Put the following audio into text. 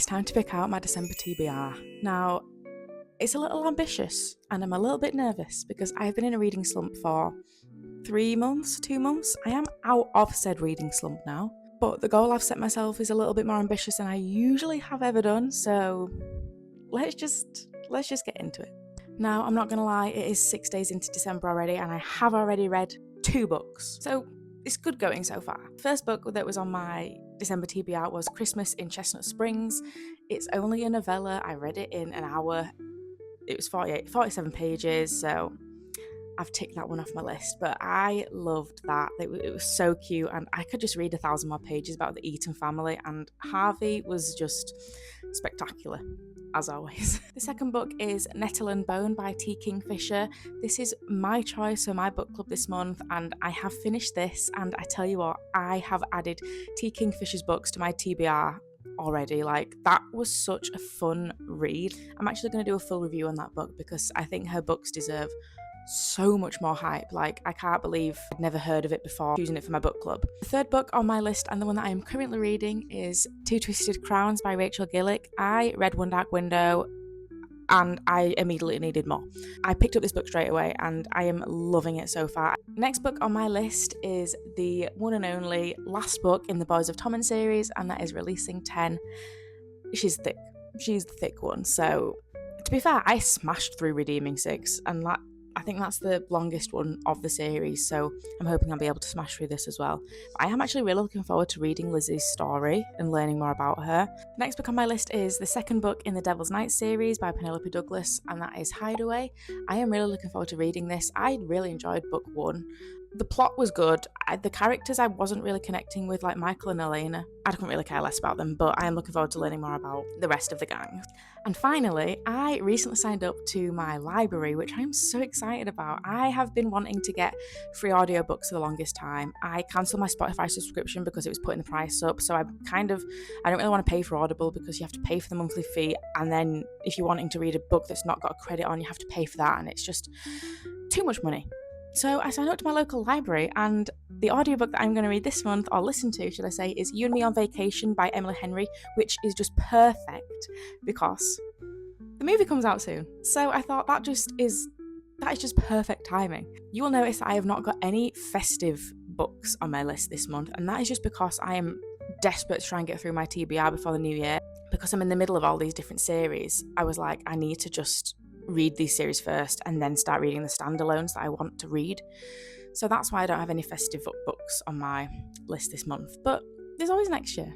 time to pick out my December TBR. Now, it's a little ambitious and I'm a little bit nervous because I've been in a reading slump for 2 months. I am out of said reading slump now, but the goal I've set myself is a little bit more ambitious than I usually have ever done, so let's just get into it. Now, I'm not gonna lie, it is 6 days into December already and I have already read 2 books, so it's good going so far. The first book that was on my December TBR was Christmas in Chestnut Springs. It's only a novella. I read it in an hour. It was 47 pages, so I've ticked that one off my list, but I loved that. It was so cute, and I could just read 1,000 more pages about the Eaton family, and Harvey was just spectacular, as always. The second book is Nettle and Bone by T.Kingfisher. This is my choice for my book club this month, and I have finished this, and I tell you what, I have added T.Kingfisher's books to my TBR already. Like, that was such a fun read. I'm actually going to do a full review on that book because I think her books deserve so much more hype. Like, I can't believe I'd never heard of it before choosing it for my book club. The third book on my list, and the one that I am currently reading, is Two Twisted Crowns by Rachel Gillig. I read One Dark Window and I immediately needed more. I picked up this book straight away and I am loving it so far. Next book on my list is the one and only last book in the Boys of Tommen series, and that is Releasing 10. She's thick. She's the thick one. So, to be fair, I smashed through Redeeming 6, and I think that's the longest one of the series, so I'm hoping I'll be able to smash through this as well. I am actually really looking forward to reading Lizzie's story and learning more about her. The next book on my list is the second book in the Devil's Night series by Penelope Douglas, and that is Hideaway. I am really looking forward to reading this. I really enjoyed book 1. The plot was good. The characters I wasn't really connecting with, like Michael and Elena. I couldn't really care less about them, but I am looking forward to learning more about the rest of the gang. And finally, I recently signed up to my library, which I'm so excited about. I have been wanting to get free audiobooks for the longest time. I cancelled my Spotify subscription because it was putting the price up, so I don't really want to pay for Audible because you have to pay for the monthly fee, and then if you're wanting to read a book that's not got a credit on, you have to pay for that, and it's just too much money. So I signed up to my local library, and the audiobook that I'm going to read this month, or listen to, should I say, is You and Me on Vacation by Emily Henry, which is just perfect because the movie comes out soon. So I thought that is just perfect timing. You will notice that I have not got any festive books on my list this month, and that is just because I am desperate to try and get through my TBR before the new year. Because I'm in the middle of all these different series, I was like, I need to just read these series first and then start reading the standalones that I want to read. So that's why I don't have any festive books on my list this month, but there's always next year.